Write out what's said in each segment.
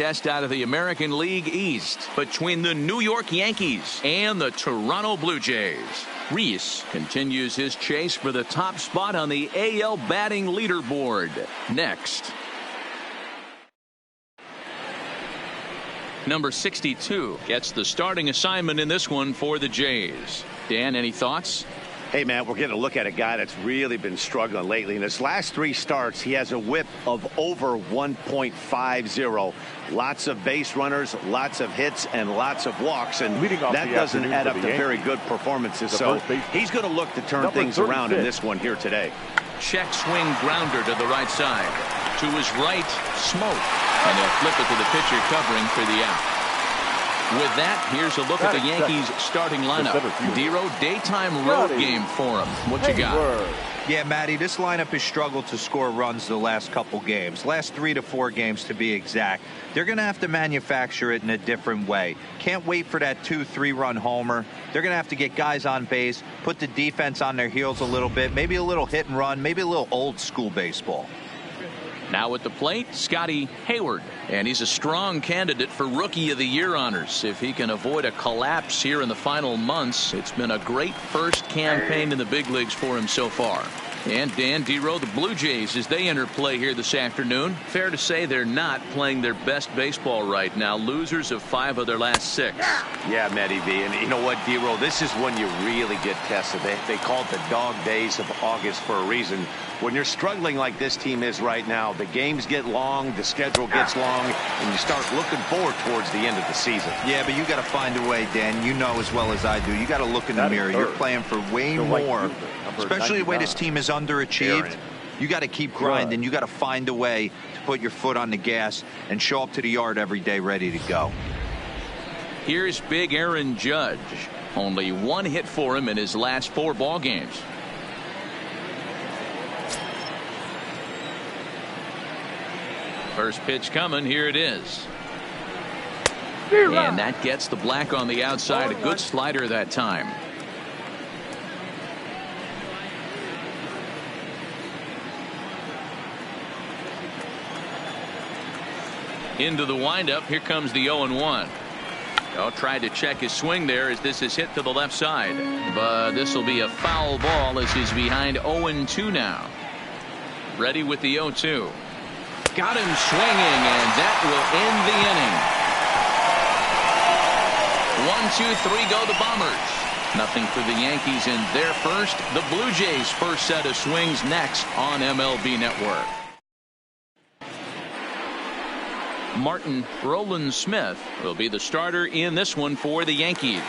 Test out of the American League East between the New York Yankees and the Toronto Blue Jays. Reese continues his chase for the top spot on the AL batting leaderboard. Next. Number 62 gets the starting assignment in this one for the Jays. Dan, any thoughts? Hey, man, we're getting a look at a guy that's really been struggling lately. In his last 3 starts, he has a whip of over 1.50. Lots of base runners, lots of hits, and lots of walks. And that doesn't add up to very good performances. So he's going to look to turn things around in this one here today. Check swing grounder to the right side. To his right, smoke. And they'll flip it to the pitcher covering for the out. With that, here's a look at the Yankees starting lineup. Dero, daytime road game for him. What you got? Yeah, Matty, this lineup has struggled to score runs the last couple games. Last 3 to 4 games to be exact. They're going to have to manufacture it in a different way. Can't wait for that 2-3 run homer. They're going to have to get guys on base, put the defense on their heels a little bit, maybe a little hit and run, maybe a little old school baseball. Now at the plate, Scotty Hayward. And he's a strong candidate for Rookie of the Year honors. If he can avoid a collapse here in the final months, it's been a great first campaign in the big leagues for him so far. And Dan, Dero, the Blue Jays, as they enter play here this afternoon, fair to say they're not playing their best baseball right now. Losers of 5 of their last 6. Yeah, MLBThe. And you know what, Dero, this is when you really get tested. They call it the dog days of August for a reason. When you're struggling like this team is right now, the games get long, the schedule gets long, and you start looking forward towards the end of the season. Yeah, but you got to find a way, Dan. You know as well as I do. You got to look in the mirror. You're playing for way more, especially the way this team is underachieved. You got to keep grinding. You got to find a way to put your foot on the gas and show up to the yard every day ready to go. Here's big Aaron Judge. Only 1 hit for him in his last 4 ball games. First pitch coming. Here it is. And that gets the black on the outside. A good slider that time. Into the windup. Here comes the 0-1. Oh, tried to check his swing there as this is hit to the left side. But this will be a foul ball as he's behind 0-2 now. Ready with the 0-2. Got him swinging, and that will end the inning. 1, 2, 3 go the Bombers. Nothing for the Yankees in their first. The Blue Jays' first set of swings next on MLB Network. Martin Roland Smith will be the starter in this one for the Yankees.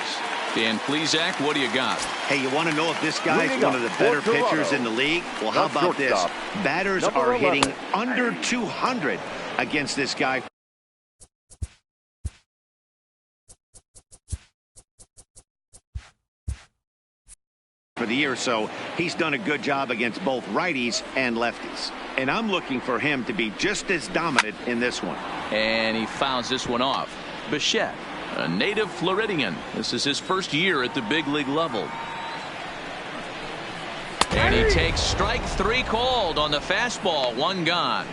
Dan Plesac, what do you got? Hey, you want to know if this guy's one of the better pitchers in the league? Well, how about this? Batters are hitting under 200 against this guy. For the year, so he's done a good job against both righties and lefties. And I'm looking for him to be just as dominant in this one. And he fouls this one off. Bichette, a native Floridian. This is his first year at the big league level. And he takes strike 3 called on the fastball. 1 gone.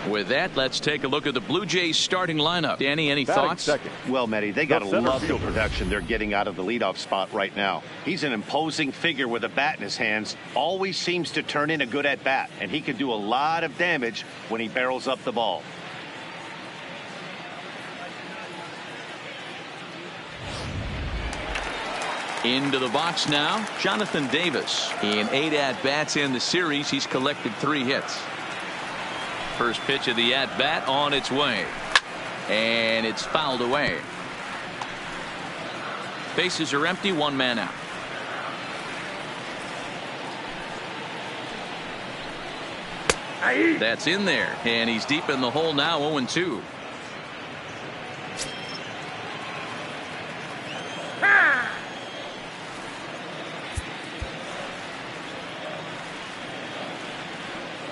With that, let's take a look at the Blue Jays starting lineup. Danny, any thoughts? Well, Matty, they got to love the production they're getting out of the leadoff spot right now. He's an imposing figure with a bat in his hands. Always seems to turn in a good at bat, and he can do a lot of damage when he barrels up the ball. Into the box now, Jonathan Davis. In 8 at-bats in the series, he's collected 3 hits. First pitch of the at-bat on its way. And it's fouled away. Bases are empty, 1 man out. That's in there. And he's deep in the hole now, 0-2.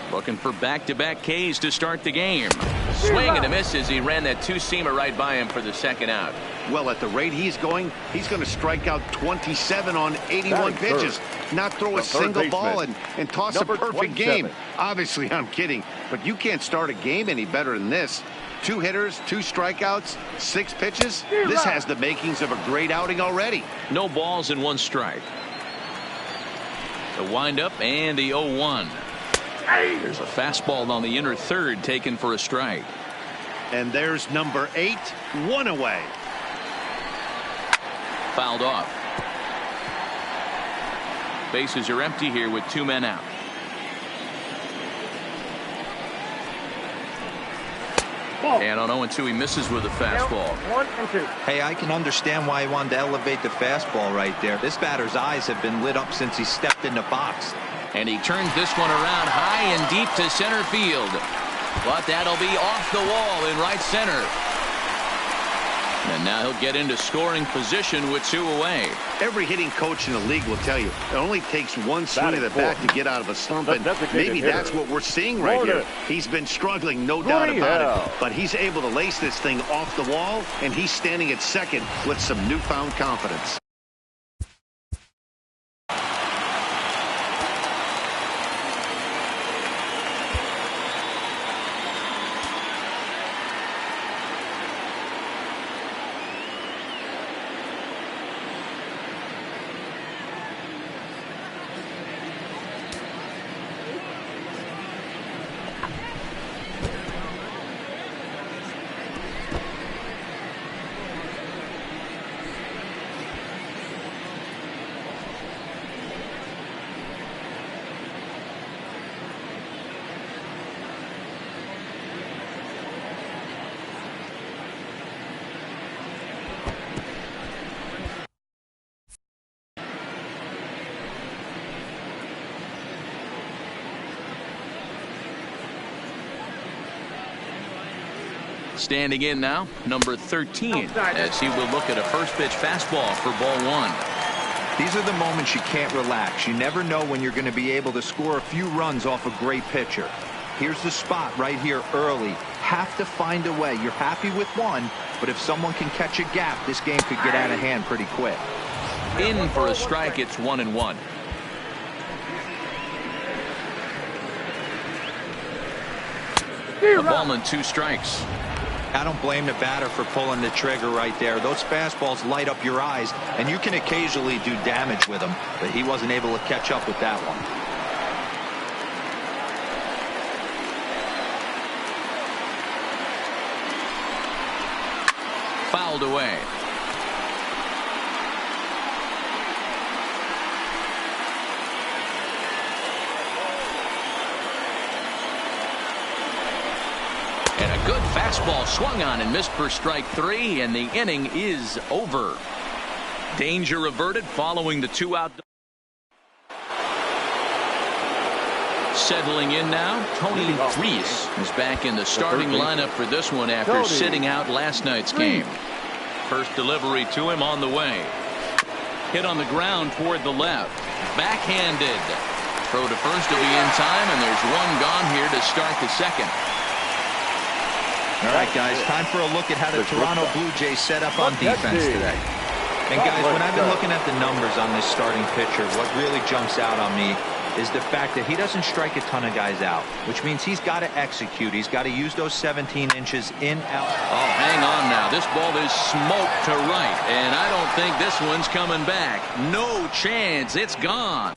Looking for back-to-back Ks to start the game. Swing and a miss as he ran that 2-seamer right by him for the 2nd out. Well, at the rate he's going to strike out 27 on 81 pitches, not throw a single ball and toss a perfect game. Obviously, I'm kidding, but you can't start a game any better than this. 2 hitters, 2 strikeouts, 6 pitches. This has the makings of a great outing already. No balls and 1 strike. The windup and the 0-1. There's a fastball on the inner third taken for a strike. And there's number 8, 1 away. Fouled off. Bases are empty here with 2 men out. And on 0-2, he misses with a fastball. 1 and 2. Hey, I can understand why he wanted to elevate the fastball right there. This batter's eyes have been lit up since he stepped in the box. And he turns this one around high and deep to center field. But that'll be off the wall in right center. And now he'll get into scoring position with 2 away. Every hitting coach in the league will tell you it only takes 1 swing of the bat to get out of a slump, and maybe that's what we're seeing right here. He's been struggling, no doubt about it, but he's able to lace this thing off the wall, and he's standing at second with some newfound confidence. Standing in now, number 13, as he will look at a first pitch fastball for ball 1. These are the moments you can't relax. You never know when you're going to be able to score a few runs off a great pitcher. Here's the spot right here early. Have to find a way. You're happy with 1, but if someone can catch a gap, this game could get out of hand pretty quick. In for a strike, it's 1-1. A ball and 2 strikes. I don't blame the batter for pulling the trigger right there. Those fastballs light up your eyes, and you can occasionally do damage with them, but he wasn't able to catch up with that one. Fouled away. And a good fastball swung on and missed for strike 3, and the inning is over. Danger averted following the 2-out. Settling in now, Tony Reese is back in the starting lineup for this one after sitting out last night's game. First delivery to him on the way. Hit on the ground toward the left. Backhanded. Throw to first will be in time, and there's 1 gone here to start the second. All right, guys, time for a look at how the Toronto Blue Jays set up on defense today. And, guys, when I've been looking at the numbers on this starting pitcher, what really jumps out on me is the fact that he doesn't strike a ton of guys out, which means he's got to execute. He's got to use those 17 inches in, out. Oh, hang on now. This ball is smoked to right, and I don't think this one's coming back. No chance. It's gone.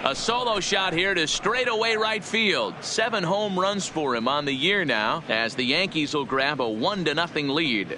A solo shot here to straightaway right field. 7 home runs for him on the year now, as the Yankees will grab a 1-0 lead.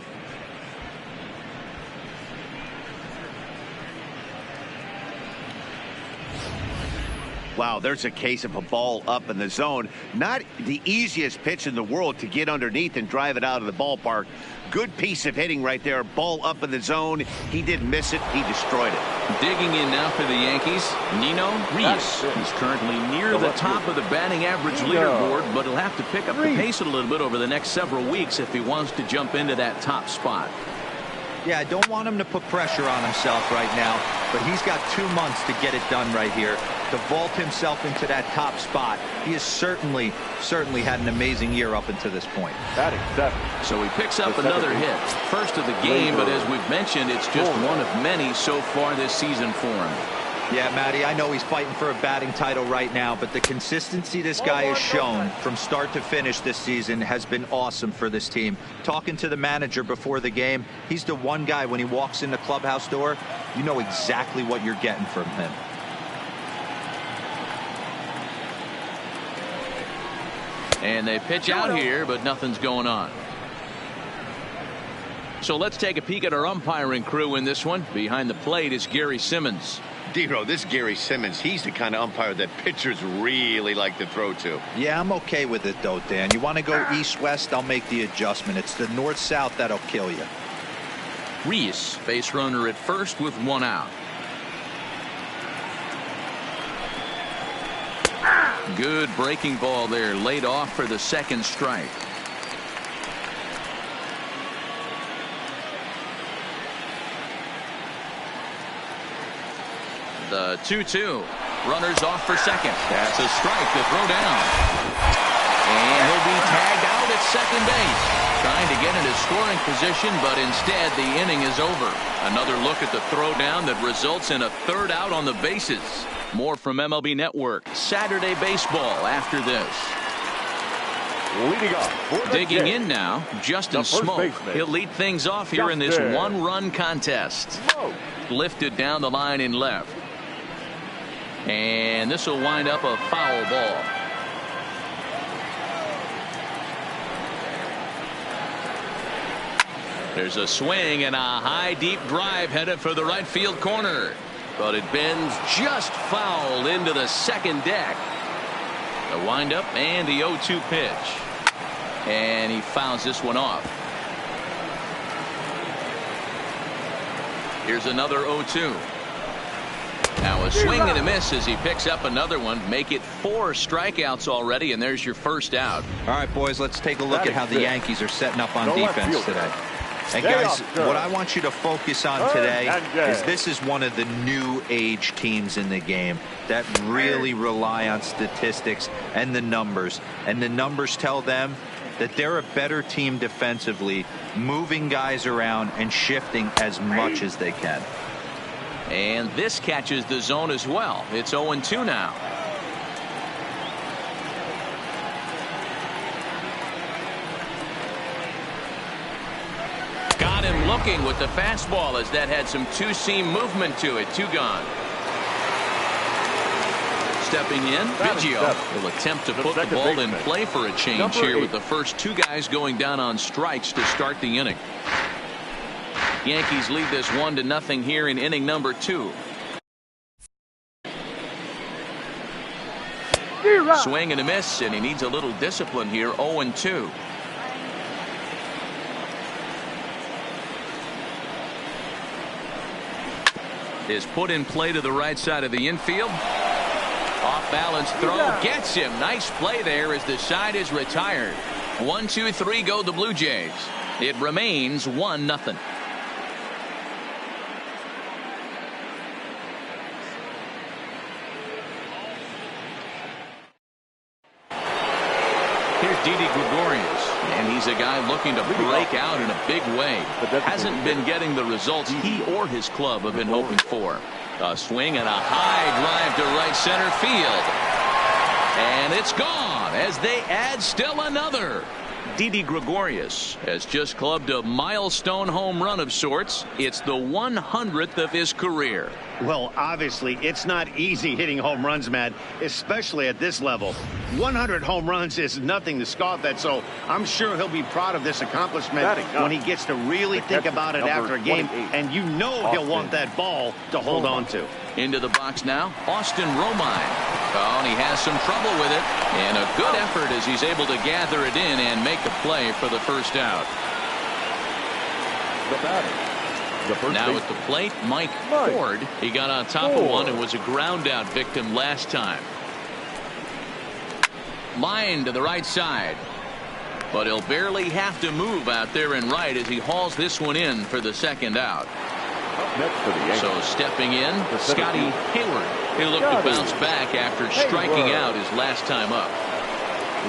Wow, there's a case of a ball up in the zone. Not the easiest pitch in the world to get underneath and drive it out of the ballpark. Good piece of hitting right there. Ball up in the zone. He didn't miss it. He destroyed it. Digging in now for the Yankees, Nino Reese. He's currently near the top of the batting average leaderboard, but he'll have to pick up the pace a little bit over the next several weeks if he wants to jump into that top spot. Yeah, I don't want him to put pressure on himself right now, but he's got 2 months to get it done right here, to vault himself into that top spot. He has certainly had an amazing year up until this point. So he picks up another hit. First of the game, but as we've mentioned, it's just one of many so far this season for him. Yeah, Matty, I know he's fighting for a batting title right now, but the consistency this guy has shown from start to finish this season has been awesome for this team. Talking to the manager before the game, he's the one guy when he walks in the clubhouse door, you know exactly what you're getting from him. And they pitch out here, but nothing's going on. So let's take a peek at our umpiring crew in this one. Behind the plate is Gary Simmons. Dero, this Gary Simmons, he's the kind of umpire that pitchers really like to throw to. Yeah, I'm okay with it, though, Dan. You want to go east-west, I'll make the adjustment. It's the north-south that'll kill you. Reese, base runner at first with one out. Good breaking ball there, laid off for the second strike. The 2-2. Runners off for second. That's a strike to throw down. And he'll be tagged out at second base. Trying to get into scoring position, but instead the inning is over. Another look at the throw down that results in a third out on the bases. More from MLB Network. Saturday baseball after this. Leading off. Digging in now, Justin Smoke. He'll lead things off here in this one-run contest. Lifted down the line in left. And this will wind up a foul ball. There's a swing and a high deep drive headed for the right field corner. But it bends just foul into the second deck. The windup and the 0-2 pitch. And he fouls this one off. Here's another 0-2. Now a swing and a miss as he picks up another one. Make it 4 strikeouts already, and there's your first out. All right, boys, let's take a look at how the Yankees are setting up on defense today. And guys, what I want you to focus on today is this is one of the new age teams in the game that really rely on statistics and the numbers. And the numbers tell them that they're a better team defensively, moving guys around and shifting as much as they can. And this catches the zone as well. It's 0-2 now. Got him looking with the fastball as that had some two-seam movement to it. 2 gone. Stepping in, Biggio will attempt to put the ball in play for a change here with the first 2 guys going down on strikes to start the inning. Yankees lead this 1-0 here in inning number 2. Swing and a miss, and he needs a little discipline here. 0-2. Is put in play to the right side of the infield. Off balance throw gets him. Nice play there as the side is retired. 1-2-3 go the Blue Jays. It remains 1-0. Here's Didi Gregorius, and he's a guy looking to break out in a big way. Hasn't been getting the results he or his club have been hoping for. A swing and a high drive to right center field. And it's gone as they add still another. Didi Gregorius has just clubbed a milestone home run of sorts. It's the 100th of his career. Well, obviously, it's not easy hitting home runs, Matt, especially at this level. 100 home runs is nothing to scoff at, so I'm sure he'll be proud of this accomplishment when he gets to really think about it after a game, and you know he'll want that ball to hold on to. Into the box now, Austin Romine. Oh, and he has some trouble with it, and a good effort as he's able to gather it in and make a play for the first out. Now at the plate, Mike Ford. He got on top of one and was a ground out victim last time. Line to the right side, but he'll barely have to move out there and right as he hauls this one in for the second out. So stepping in, Scotty Hayward. He'll look to bounce back after striking out his last time up.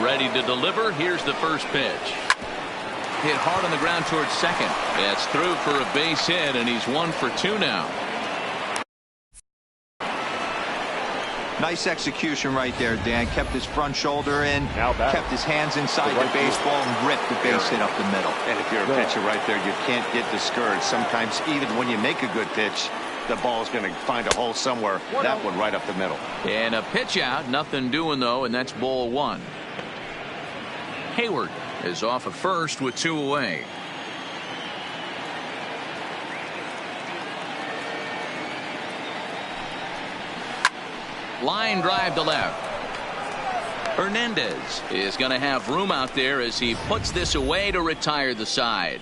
Ready to deliver. Here's the first pitch. Hit hard on the ground towards second. That's through for a base hit, and he's 1 for 2 now. Nice execution right there, Dan. Kept his front shoulder in, Now kept his hands inside the baseball, and ripped the base hit up the middle. And if you're a pitcher right there, you can't get discouraged. Sometimes even when you make a good pitch, the ball's going to find a hole somewhere. That one right up the middle. And a pitch out. Nothing doing, though, and that's ball one. Hayward is off of first with 2 away. Line drive to left. Hernandez is going to have room out there as he puts this away to retire the side.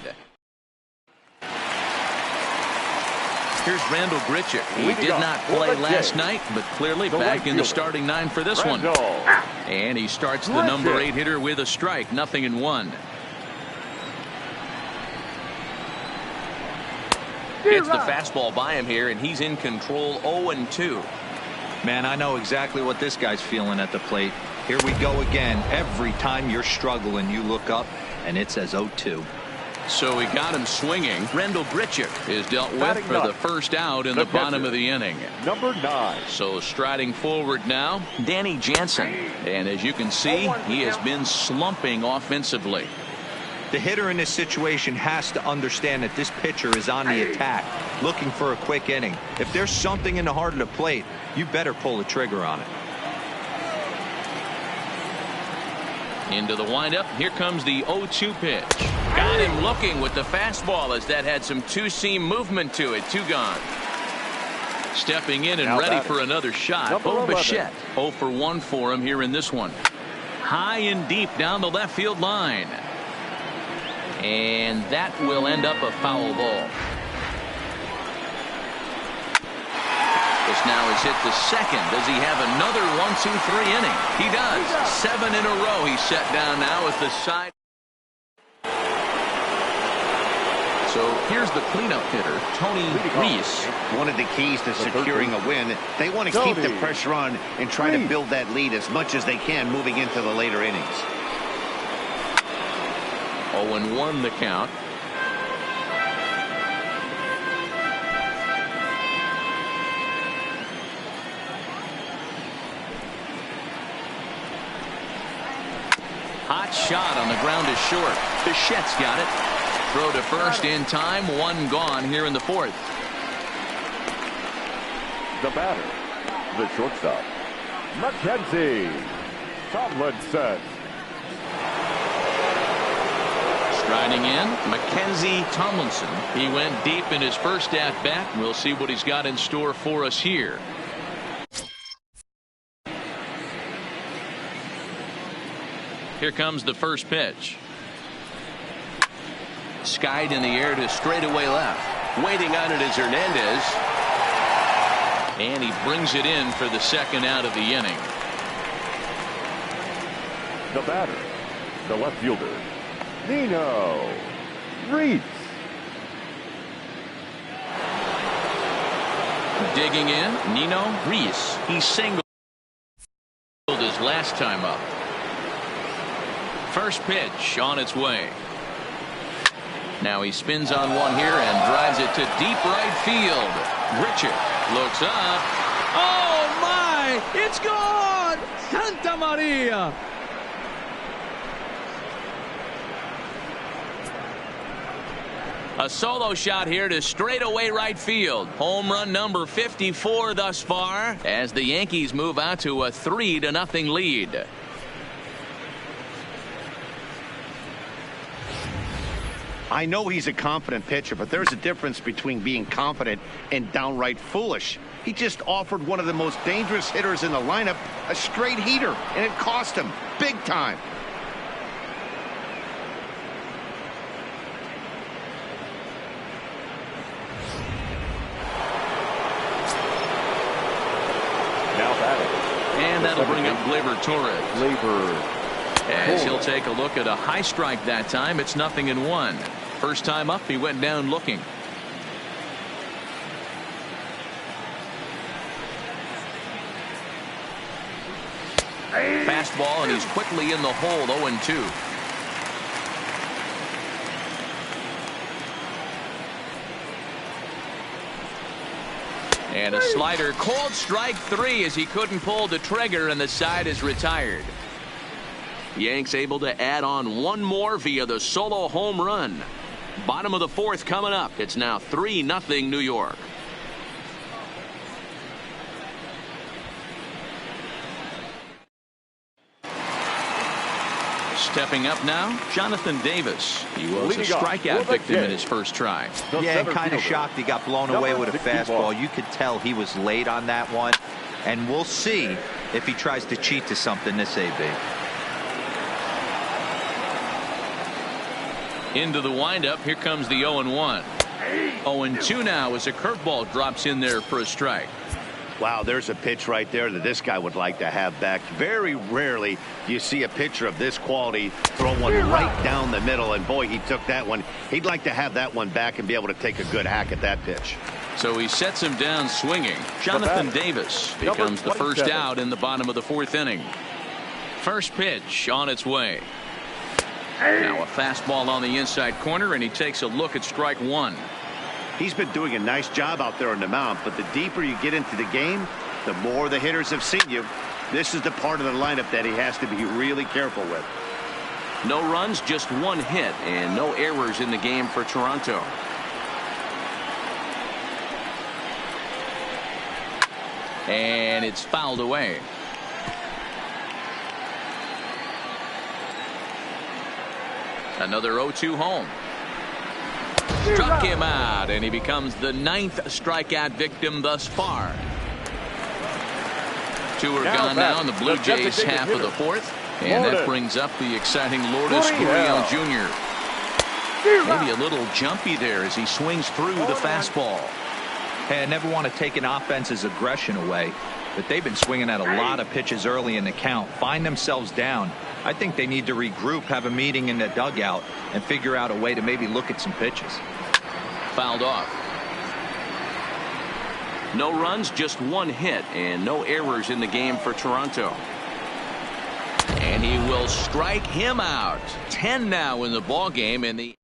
Here's Randall Grichuk. He did not play last night, but clearly back in the starting 9 for this one. And he starts the number 8 hitter with a strike. 0-1. It's the fastball by him here, and he's in control. 0-2. Man, I know exactly what this guy's feeling at the plate. Here we go again. Every time you're struggling, you look up, and it says 0-2. So he got him swinging. Randall Grichuk is dealt with for the first out in the bottom of the inning. Number 9. So striding forward now, Danny Jansen. And as you can see, he has been slumping offensively. The hitter in this situation has to understand that this pitcher is on the attack, looking for a quick inning. If there's something in the heart of the plate, you better pull the trigger on it. Into the windup. Here comes the 0-2 pitch. Got him looking with the fastball as that had some two-seam movement to it. 2 gone. Stepping in and ready for another shot. Bo Bichette. 0 for 1 for him here in this one. High and deep down the left field line. And that will end up a foul ball. This now is hit to second. Does he have another 1-2-3 inning? He does. 7 in a row he's set down now as the side. So here's the cleanup hitter, Tony Reese. One of the keys to securing a win, they want to keep the pressure on and try to build that lead as much as they can moving into the later innings. 0-1 the count. Hot shot on the ground is short. Bichette's got it. Throw to first in time. 1 gone here in the 4th. The batter, the shortstop, Mackenzie Tomlinson. Striding in, Mackenzie Tomlinson. He went deep in his first at-bat. We'll see what he's got in store for us here. Here comes the first pitch. Skied in the air to straightaway left. Waiting on it is Hernandez. And he brings it in for the second out of the inning. The batter, the left fielder, Nino Reese. Digging in, Nino Reese. He singled his last time up. First pitch on its way. Now he spins on one here and drives it to deep right field. Grichuk looks up. Oh my! It's gone! Santa Maria! A solo shot here to straightaway right field. Home run number 54 thus far as the Yankees move out to a 3-0 lead. I know he's a confident pitcher, but there's a difference between being confident and downright foolish. He just offered one of the most dangerous hitters in the lineup a straight heater, and it cost him big time. Now batting. And that'll bring up Gleyber Torres. As he'll take a look at a high strike that time. It's 0-1. First time up, he went down looking. Fastball, and he's quickly in the hole. 0-2. And a slider, called strike 3 as he couldn't pull the trigger, and the side is retired. Yanks able to add on one more via the solo home run. Bottom of the 4th coming up. It's now 3-0 New York. Stepping up now, Jonathan Davis. He was a strikeout victim in his first try. Yeah, and kind of shocked he got blown away with a fastball. You could tell he was late on that one. And we'll see if he tries to cheat to something this AB. Into the windup. Here comes the 0-1. 0-2 now as a curveball drops in there for a strike. Wow, there's a pitch right there that this guy would like to have back. Very rarely do you see a pitcher of this quality throw one right down the middle, and boy, he took that one. He'd like to have that one back and be able to take a good hack at that pitch. So he sets him down swinging. Jonathan Davis becomes the first out in the bottom of the 4th inning. First pitch on its way. Now a fastball on the inside corner, and he takes a look at strike 1. He's been doing a nice job out there on the mound, but the deeper you get into the game, the more the hitters have seen you. This is the part of the lineup that he has to be really careful with. No runs, just 1 hit, and no errors in the game for Toronto. And it's fouled away. Another 0-2 home. Struck him out, and he becomes the 9th strikeout victim thus far. 2 are gone now in the Blue Jays half of the 4th, and that brings up the exciting Lourdes Gurriel Jr. Maybe a little jumpy there as he swings through the fastball. Hey, I never want to take an offense's aggression away, but they've been swinging at a lot of pitches early in the count, find themselves down. I think they need to regroup, have a meeting in the dugout, and figure out a way to maybe look at some pitches. Fouled off. No runs, just 1 hit, and no errors in the game for Toronto. And he will strike him out. 10 now in the ball game, and the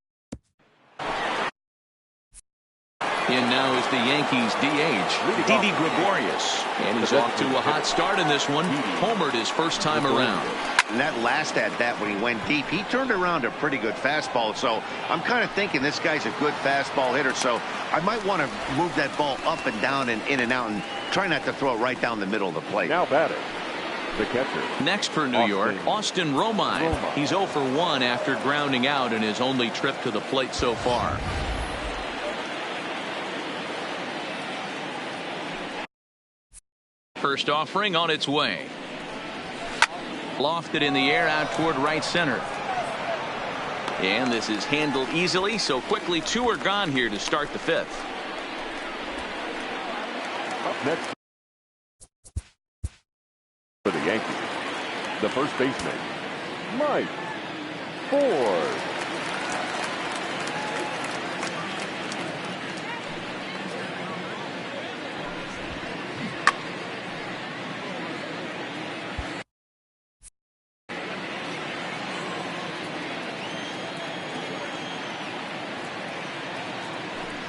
in now is the Yankees DH, Didi Gregorius, and he's off to a hot start in this one. Homered his first time around. And that last at bat when he went deep, he turned around a pretty good fastball. So I'm kind of thinking this guy's a good fastball hitter. So I might want to move that ball up and down and in and out and try not to throw it right down the middle of the plate. Now batting, the catcher. Next for New York, Austin Romine. He's 0 for 1 after grounding out in his only trip to the plate so far. First offering on its way. Lofted in the air out toward right center. And this is handled easily, so quickly 2 are gone here to start the 5th. Up next for the Yankees, the first baseman, Mike Ford.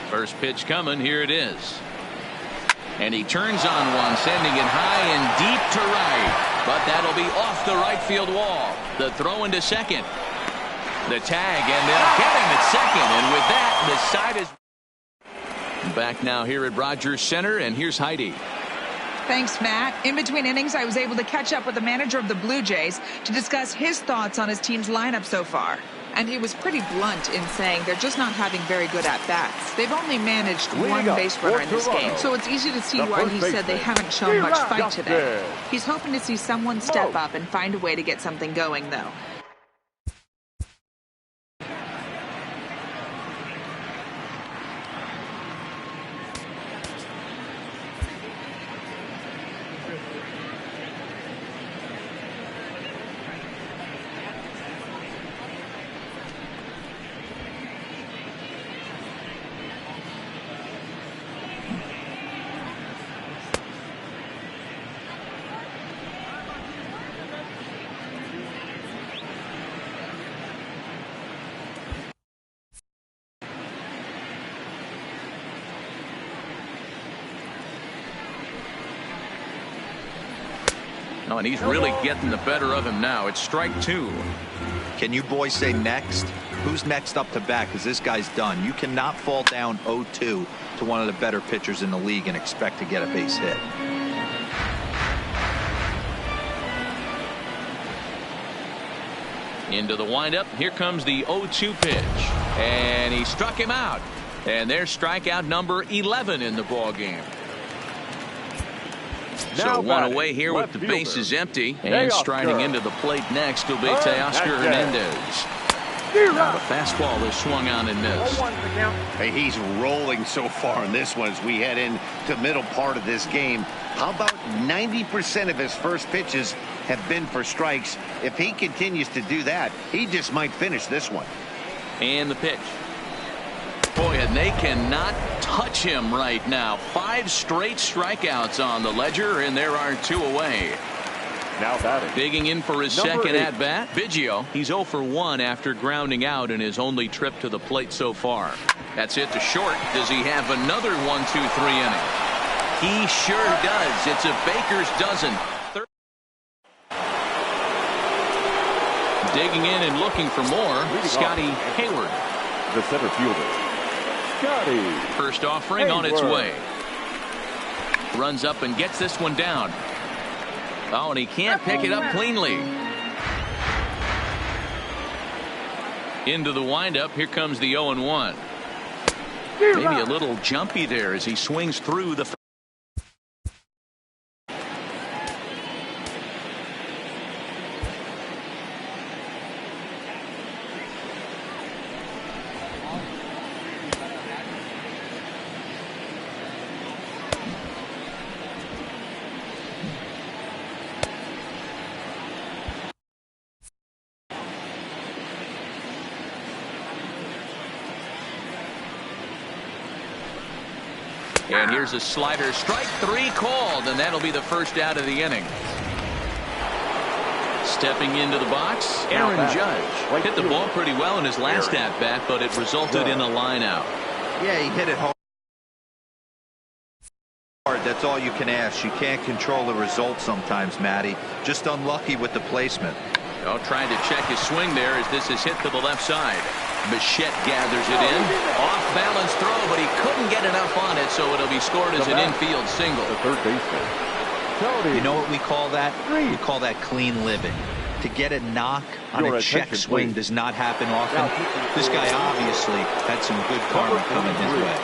First pitch coming. Here it is. And he turns on one, sending it high and deep to right. But that'll be off the right field wall. The throw into second. The tag, and they'll get him at second. And with that, the side is back now here at Rogers Center. And here's Heidi. Thanks, Matt. In between innings, I was able to catch up with the manager of the Blue Jays to discuss his thoughts on his team's lineup so far. And he was pretty blunt in saying they're just not having very good at-bats. They've only managed 1 base runner in this game, so it's easy to see why he said they haven't shown much fight today. He's hoping to see someone step up and find a way to get something going, though. and he's really getting the better of him now. It's strike 2. Can you boys say next? Who's next up to bat? Because this guy's done. You cannot fall down 0-2 to one of the better pitchers in the league and expect to get a base hit. Into the windup. Here comes the 0-2 pitch. And he struck him out. And there's strikeout number 11 in the ball game. So one away here with the bases empty. And striding into the plate next will be Teoscar Hernandez. Now the fastball is swung on and missed. Hey, he's rolling so far in this one as we head into middle part of this game. How about 90% of his first pitches have been for strikes? If he continues to do that, he just might finish this one. And the pitch. Boy, and they cannot touch him right now. 5 straight strikeouts on the ledger, and there are 2 away. Now batting. Digging in for his second at-bat, Biggio. He's 0 for 1 after grounding out in his only trip to the plate so far. That's it to short. Does he have another 1-2-3 inning? He sure does. It's a baker's dozen. Digging in and looking for more, Scotty Hayward. The center fielder, Scotty. First offering on its way. Runs up and gets this one down. Oh, and he can't pick it up cleanly. Into the windup. Here comes the 0-1. Maybe a little jumpy there as he swings through the. And here's a slider. Strike 3 called, and that'll be the first out of the inning. Stepping into the box, Aaron Judge. Hit the ball pretty well in his last at-bat, but it resulted in a line out. Yeah, he hit it hard. That's all you can ask. You can't control the result sometimes, Matty. Just unlucky with the placement. Oh, trying to check his swing there as this is hit to the left side. Bichette gathers it in. Off-balance throw, but he couldn't get enough on it, so it'll be scored as an infield single. The third baseman. You know what we call that? We call that clean living. To get a knock on a check swing does not happen often. This guy obviously had some good karma coming his way.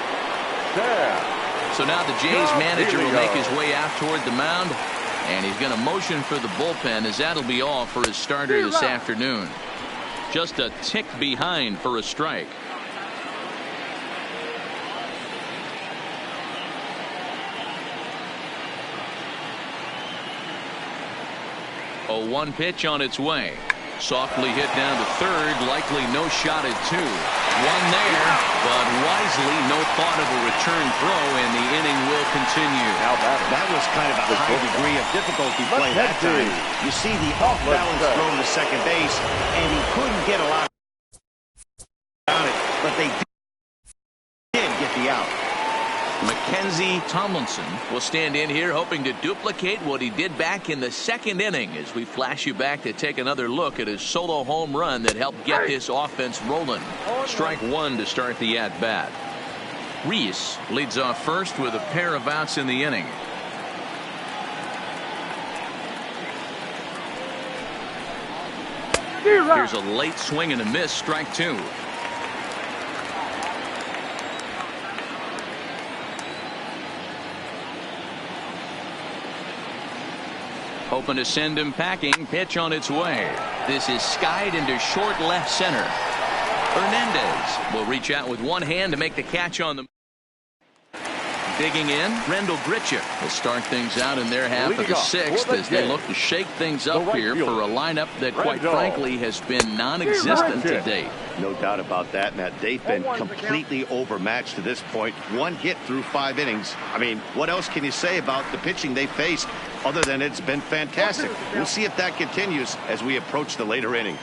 So now the Jays manager will make his way out toward the mound, and he's going to motion for the bullpen, as that'll be all for his starter this afternoon. Just a tick behind for a strike. A 1 pitch on its way. Softly hit down to third, likely no shot at 2. 1 there, but wisely no thought of a return throw, and the inning will continue. Now that was kind of a high degree of difficulty play that time. You see the off-balance throw to second base, and he couldn't get a lot on it, but they did get the out. Mackenzie Tomlinson will stand in here hoping to duplicate what he did back in the second inning, as we flash you back to take another look at his solo home run that helped get this offense rolling. Strike 1 to start the at-bat. Reese leads off first with a pair of outs in the inning. Here's a late swing and a miss. Strike 2. Hoping to send him packing. Pitch on its way. This is skied into short left center. Hernandez will reach out with one hand to make the catch on the. Digging in, Rendell Gritchick will start things out in their half of the sixth as they look to shake things up here for a lineup that, quite frankly, has been non-existent to date. No doubt about that, Matt. They've been completely overmatched to this point. 1 hit through 5 innings. I mean, what else can you say about the pitching they faced other than it's been fantastic? We'll see if that continues as we approach the later inning.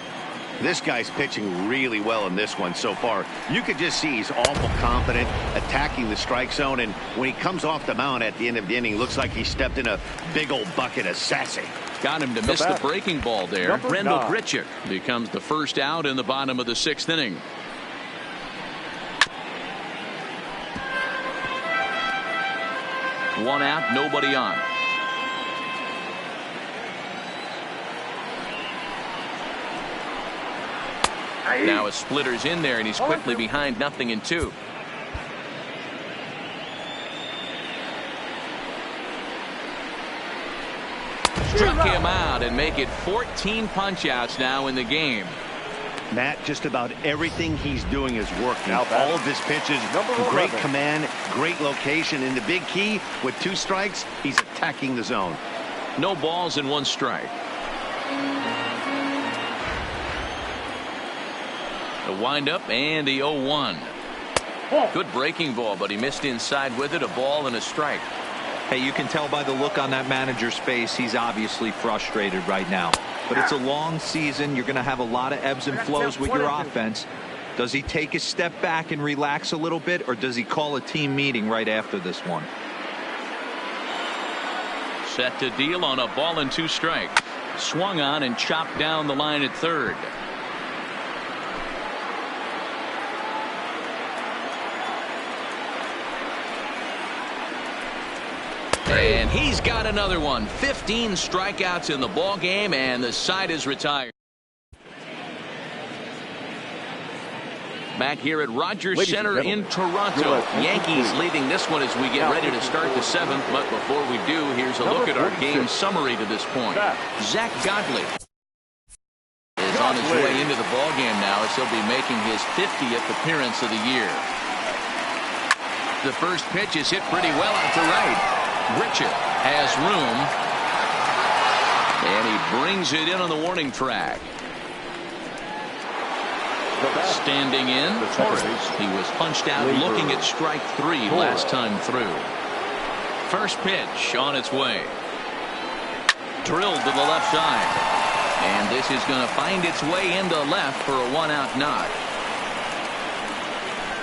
This guy's pitching really well in this one so far. You could just see he's awful confident, attacking the strike zone, and when he comes off the mound at the end of the inning, looks like he stepped in a big old bucket of sassy. Got him to miss the breaking ball there. Number Rendell 9. Grichuk becomes the first out in the bottom of the 6th inning. One out, nobody on. Now a splitter's in there, and he's quickly behind 0-2. Struck him out and make it 14 punch-outs now in the game. Matt, just about everything he's doing is working. Now all of his pitches, great 11. command, great location. And the big key, with 2 strikes, he's attacking the zone. No balls and 1 strike. The windup and the 0-1. Good breaking ball, but he missed inside with it. A ball and a strike. Hey, you can tell by the look on that manager's face, he's obviously frustrated right now. But it's a long season. You're going to have a lot of ebbs and flows with your offense. Does he take a step back and relax a little bit, or does he call a team meeting right after this one? Set to deal on a ball and 2 strikes. Swung on and chopped down the line at third. And he's got another one. 15 strikeouts in the ball game, and the side is retired. Back here at Rogers Center in Toronto. Yankees leading this one as we get ready to start the 7th. But before we do, here's a look at our game summary to this point. Zach Godley is on his way into the ball game now, as he'll be making his 50th appearance of the year. The first pitch is hit pretty well out to right. Grichuk has room, and he brings it in on the warning track. Standing in, Torres. He was punched out looking at strike 3 last time through. First pitch on its way. Drilled to the left side, and this is going to find its way into left for a 1-out knock.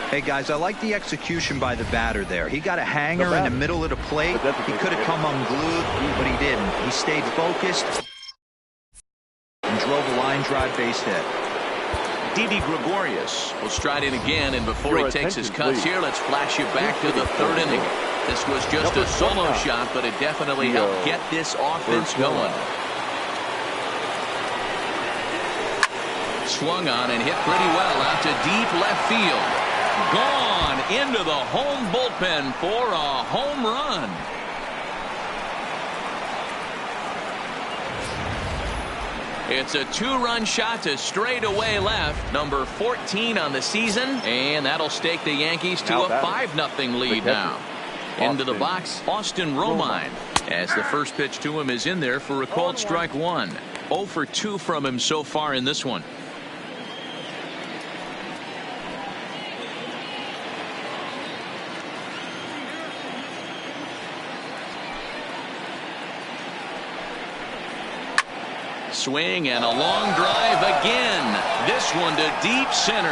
Hey, guys, I like the execution by the batter there. He got a hanger in the middle of the plate. He could have come unglued, but he didn't. He stayed focused and drove a line drive base hit. Didi Gregorius will stride in again, and before he takes his cuts here, let's flash you back to the 3rd inning. This was just a solo shot, but it definitely helped get this offense going. Swung on and hit pretty well out to deep left field. Gone into the home bullpen for a home run. It's a 2-run shot to straightaway left, number 14 on the season, and that'll stake the Yankees to a 5-0 lead now. Into the box, Austin Romine, as the first pitch to him is in there for a called strike 1. 0 for 2 from him so far in this one. Swing and a long drive again. This one to deep center.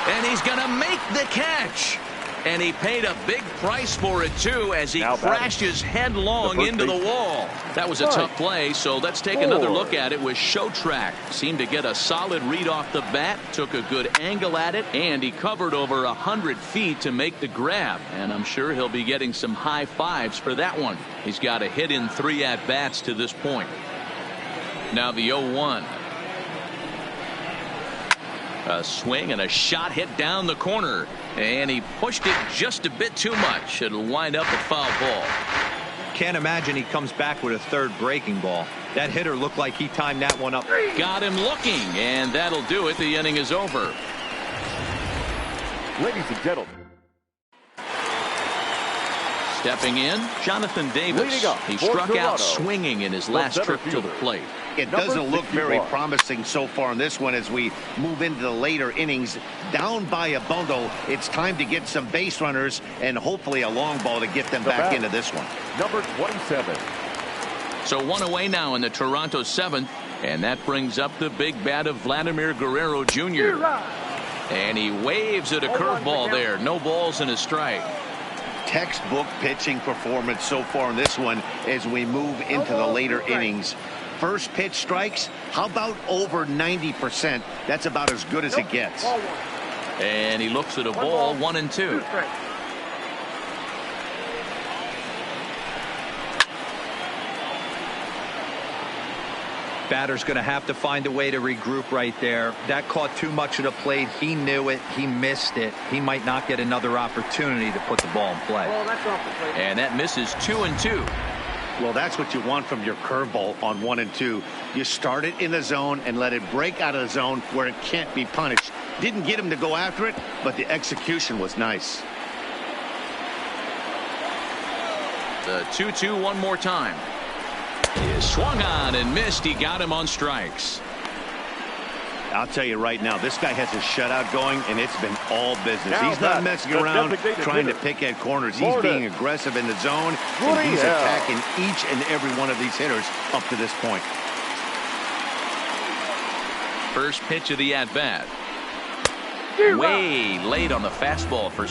And he's going to make the catch. And he paid a big price for it, too, as he crashes headlong into the wall. That was a tough play, so let's take another look at it with Show Track. Seemed to get a solid read off the bat, took a good angle at it, and he covered over 100 feet to make the grab. And I'm sure he'll be getting some high fives for that one. He's got a hit in 3 at-bats to this point. Now the 0-1. A swing and a shot hit down the corner, and he pushed it just a bit too much. It'll wind up a foul ball. Can't imagine he comes back with a 3rd breaking ball. That hitter looked like he timed that one up. Got him looking, and that'll do it. The inning is over. Ladies and gentlemen, stepping in, Jonathan Davis. He struck out swinging in his last trip to the plate. It doesn't look very promising so far in this one as we move into the later innings. Down by a bundle, it's time to get some base runners and hopefully a long ball to get them back into this one. Number 27. So 1 away now in the Toronto 7th, and that brings up the big bat of Vladimir Guerrero Jr. And he waves at a curveball there. No balls and a strike. textbook pitching performance so far in this one as we move into the later innings. First pitch strikes, how about over 90%? That's about as good as it gets. And he looks at a ball, 1-2. Batter's going to have to find a way to regroup right there. That caught too much of the plate. He knew it. He missed it. He might not get another opportunity to put the ball in play. And that misses 2-2. Well, that's what you want from your curveball on 1-2. You start it in the zone and let it break out of the zone where it can't be punished. Didn't get him to go after it, but the execution was nice. The 2-2 one more time. He swung on and missed. He got him on strikes. I'll tell you right now, this guy has a shutout going, and it's been all business. He's not messing around trying to pick at corners. He's being aggressive in the zone, and he's attacking each and every one of these hitters up to this point. First pitch of the at-bat. Way late on the fastball for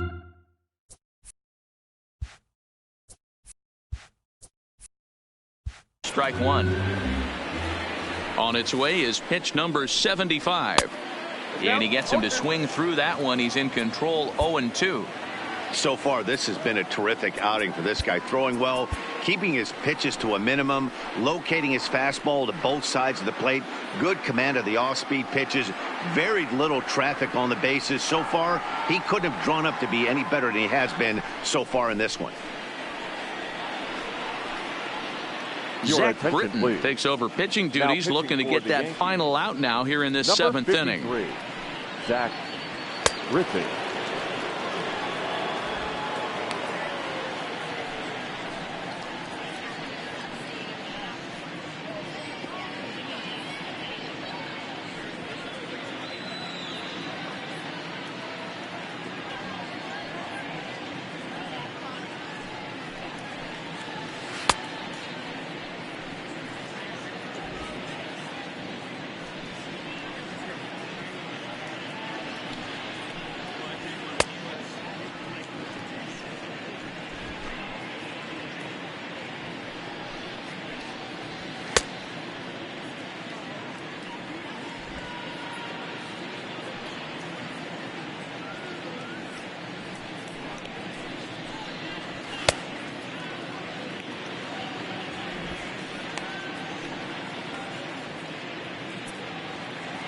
strike one. On its way is pitch number 75. And he gets him to swing through that one. He's in control, 0-2. So far, this has been a terrific outing for this guy. Throwing well, keeping his pitches to a minimum, locating his fastball to both sides of the plate. Good command of the off-speed pitches. Very little traffic on the bases. So far, he couldn't have drawn up to be any better than he has been so far in this one. Zach Britton takes over pitching duties, looking to get that final out now here in this seventh inning. Zach Britton.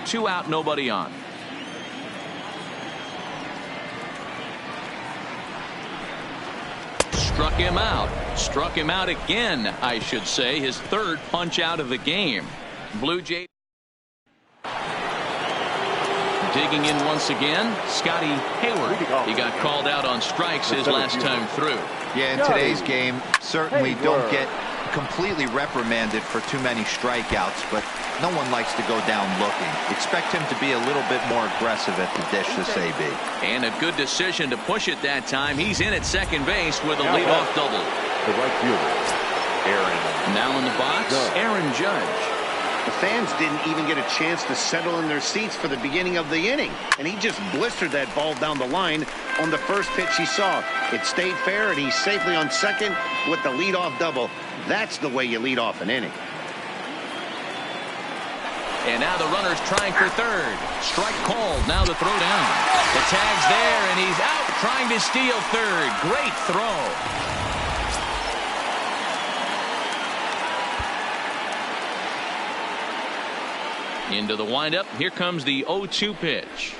Two out, nobody on. Struck him out. Struck him out again, I should say. His third punch out of the game. Blue Jay digging in once again. Scotty Hayward. He got called out on strikes his last time through. Yeah, in today's game, certainly don't get completely reprimanded for too many strikeouts, but no one likes to go down looking. Expect him to be a little bit more aggressive at the dish this AB. And a good decision to push it that time. He's in at second base with a leadoff double. The right fielder, Aaron. Now in the box, Aaron Judge. The fans didn't even get a chance to settle in their seats for the beginning of the inning, and he just blistered that ball down the line on the first pitch he saw. It stayed fair, and he's safely on second with the leadoff double. That's the way you lead off an inning. And now the runner's trying for third. Strike called. Now the throw down. The tag's there, and he's out trying to steal third. Great throw. Into the windup. Here comes the 0-2 pitch.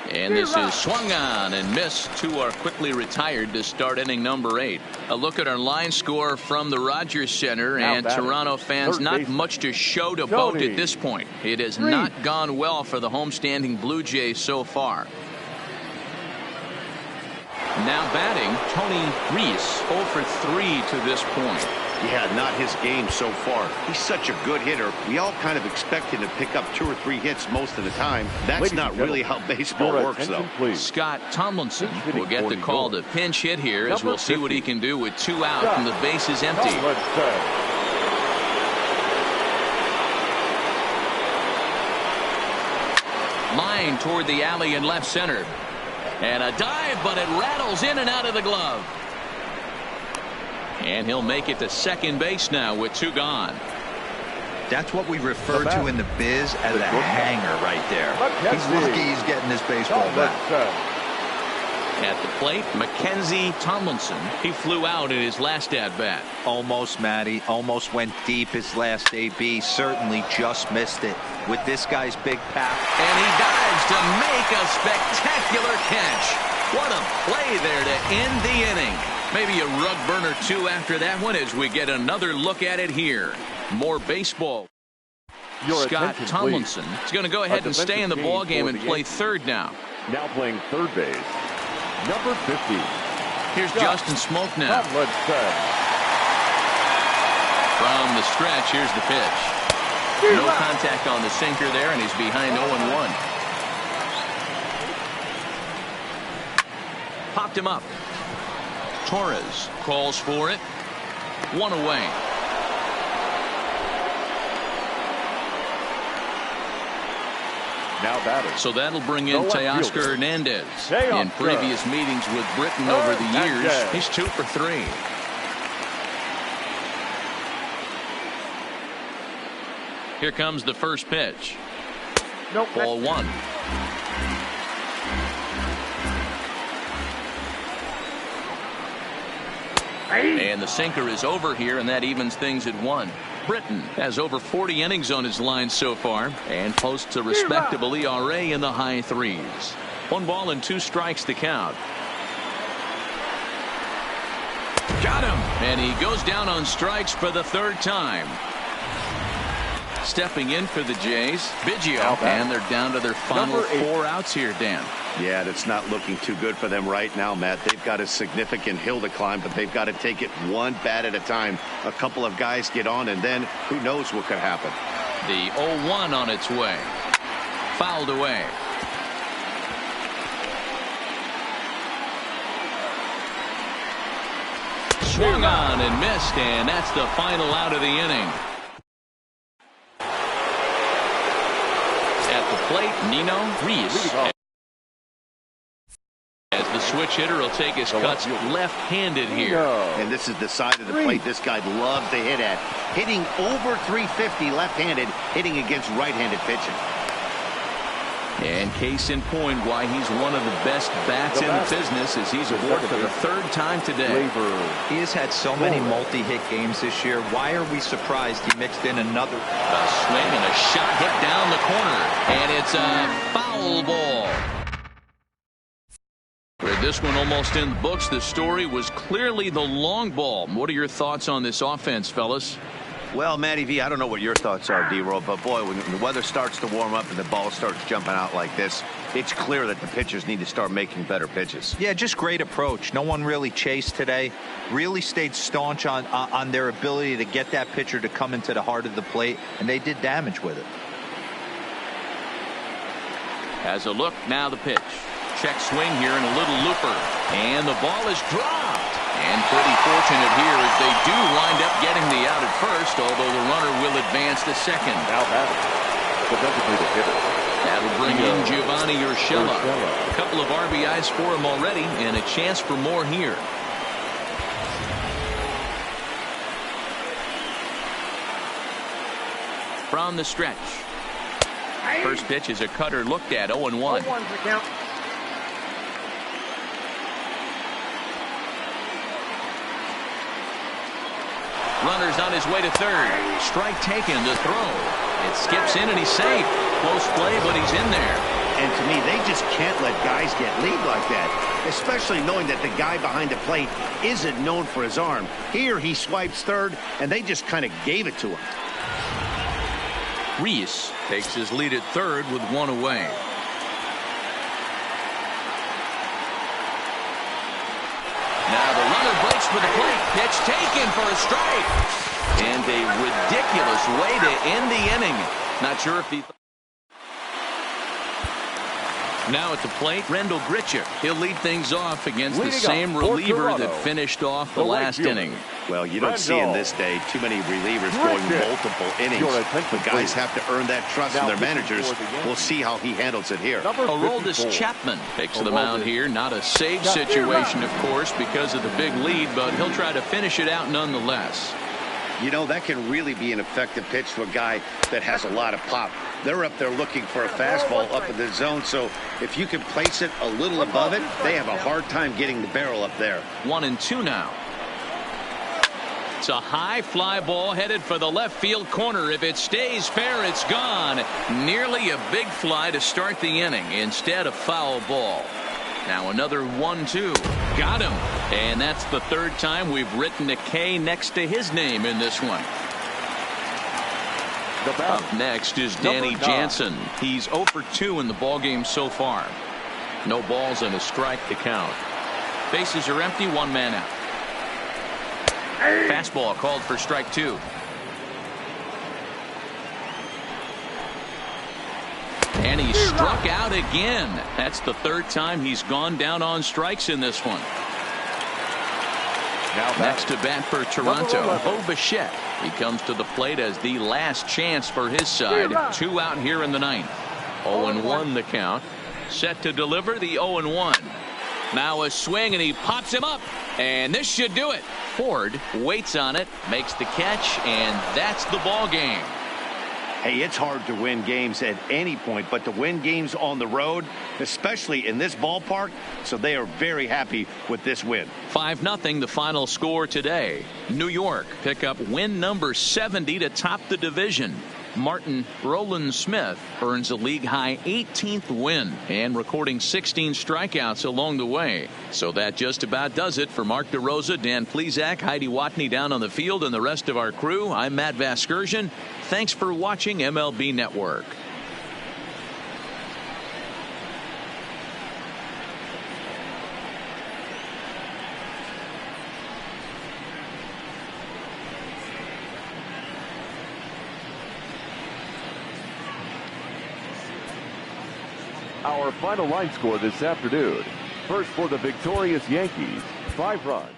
And this is swung on and missed. Two are quickly retired to start inning number 8. A look at our line score from the Rogers Center, and Toronto fans, not much to show to boat at this point. It has not gone well for the homestanding Blue Jays so far. Now batting, Tony Reese, 0 for 3 to this point. Yeah, not his game so far. He's such a good hitter. We all kind of expect him to pick up 2 or 3 hits most of the time. That's not really how baseball works, though. Scott Tomlinson will get the call to pinch hit here, as we'll see what he can do with 2 out and the bases empty. Line toward the alley in left center. And a dive, but it rattles in and out of the glove. And he'll make it to second base now with 2 gone. That's what we refer to in the biz as a hanger right there. He's lucky he's getting this baseball back. At the plate, Mackenzie Tomlinson. He flew out in his last at-bat. Almost, Matty. Almost went deep his last AB. Certainly just missed it. With this guy's big pack. And he dives to make a spectacular catch. What a play there to end the inning. Maybe a rug burner, too, after that one as we get another look at it here. More baseball. Scott Tomlinson is going to go ahead and stay in the ballgame and play third now. Now playing third base, number 50. Here's Justin Smoke now. From the stretch, here's the pitch. No contact on the sinker there, and he's behind 0-1. Popped him up. Torres calls for it. 1 away. Now batting. So that'll bring in Teoscar Hernandez. In previous meetings with Britain over the years, he's 2 for 3. Here comes the first pitch. Ball 1. And the sinker is over here, and that evens things at 1. Britain has over 40 innings on his line so far and posts a respectable ERA in the high 3s. 1 ball and 2 strikes to count. Got him, and he goes down on strikes for the 3rd time. Stepping in for the Jays, Biggio, and they're down to their final 4 outs here, Dan. Yeah, that's not looking too good for them right now, Matt. They've got a significant hill to climb, but they've got to take it one bat at a time. A couple of guys get on, and then who knows what could happen. The 0-1 on its way. Fouled away. Swung on and missed, and that's the final out of the inning. At the plate, Nino Reese. As the switch hitter will take his cuts left-handed here. And this is the side of the plate this guy loves to hit at. Hitting over 350 left-handed, hitting against right-handed pitching. And case in point why he's one of the best bats in the business as he's aboard for the 3rd time today. He has had so many multi-hit games this year. Why are we surprised he mixed in another? A swing and a shot hit down the corner. And it's a foul ball. With this one almost in the books, the story was clearly the long ball. What are your thoughts on this offense, fellas? Well, Matty V, I don't know what your thoughts are, D-Roll, but boy, when the weather starts to warm up and the ball starts jumping out like this, it's clear that the pitchers need to start making better pitches. Yeah, just great approach. No one really chased today. Really stayed staunch on their ability to get that pitcher to come into the heart of the plate, and they did damage with it. As a look, now the pitch. Check swing here and a little looper. And the ball is dropped. And pretty fortunate here as they do wind up getting the out at first, although the runner will advance to second. Now batting, the designated hitter. That'll bring in Giovanni Urshela. A couple of RBIs for him already and a chance for more here. From the stretch. First pitch is a cutter looked at, 0-1. Runner's on his way to third. Strike taken to throw. It skips in and he's safe. Close play, but he's in there. And to me, they just can't let guys get lead like that, especially knowing that the guy behind the plate isn't known for his arm. Here he swipes third, and they just kind of gave it to him. Reese takes his lead at third with 1 away. Now the runner breaks for the plate. Pitch taken for a strike. And a ridiculous way to end the inning. Not sure if he... Now at the plate, Rendell Grichuk. He'll lead things off against the same reliever that finished off the last inning. Well, you don't see in this day too many relievers going multiple innings. The guys have to earn that trust from their managers. We'll see how he handles it here. Aroldis Chapman takes the mound here. Not a safe situation, of course, because of the big lead, but he'll try to finish it out nonetheless. You know, that can really be an effective pitch to a guy that has a lot of pop. They're up there looking for a fastball up in the zone, so if you can place it a little above it, they have a hard time getting the barrel up there. 1-2 now. It's a high fly ball headed for the left field corner. If it stays fair, it's gone. Nearly a big fly to start the inning. Instead, a foul ball. Now another 1-2. Got him. And that's the third time we've written a K next to his name in this one. Up next is Danny Jansen. He's 0 for 2 in the ballgame so far. No balls and a strike to count. Bases are empty, one man out. Fastball called for strike 2. And he struck out again. That's the third time he's gone down on strikes in this one. Next to bat for Toronto, Bo Bichette. He comes to the plate as the last chance for his side. 2 out here in the ninth. 0-1 the count. Set to deliver the 0-1. Now a swing, and he pops him up. And this should do it. Ford waits on it, makes the catch, and that's the ball game. Hey, it's hard to win games at any point, but to win games on the road, especially in this ballpark, so they are very happy with this win. 5-0 the final score today. New York pick up win number 70 to top the division. Martin Roland Smith earns a league-high 18th win and recording 16 strikeouts along the way. So that just about does it for Mark DeRosa, Dan Plesac, Heidi Watney down on the field, and the rest of our crew. I'm Matt Vasgersian. Thanks for watching MLB Network. Our final line score this afternoon. First for the victorious Yankees, 5 runs.